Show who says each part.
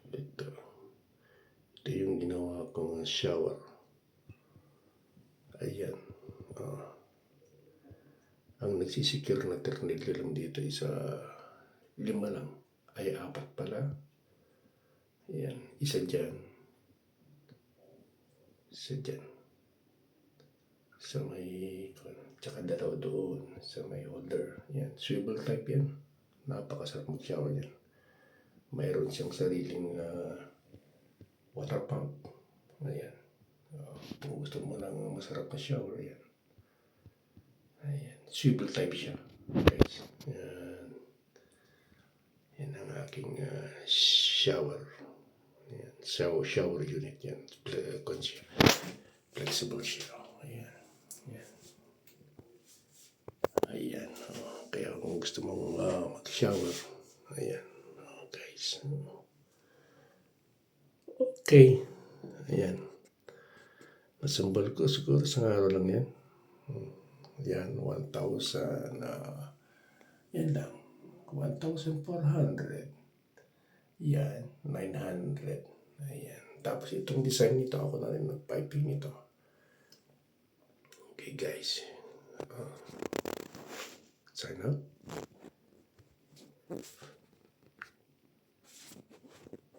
Speaker 1: Ito. Ito yung ginawa kong shower. Ayan. Ang nagsisecure na tornilyo lang dito isa 5 lang. Ay 4 pala. Ayan. Isa dyan. Isa dyan. Sa may, tsaka 2 doon. Sa may holder. Ayan. Swivel type yan. Napakasarap mag-shower yan. Mayroon siyang sariling water pump. Ayan. Kung gusto mo ng masarap na shower, ayan. Ayan. Swivel type siya. Guys. Ayan. Yan ang aking shower. Ayan. Shower unit yan. Flexible siya. Ayan. Ayan. Ayan. Kaya kung gusto mong mag-shower, ayan. Guys. Okay. Ayan. Nasambal ko siguro sa araw lang yan. Yan, 1,000. Yan lang. 1,400. Yan, 900. Ayan. Tapos itong design nito, ako na rin nag-piping nito. Okay guys. Sign out.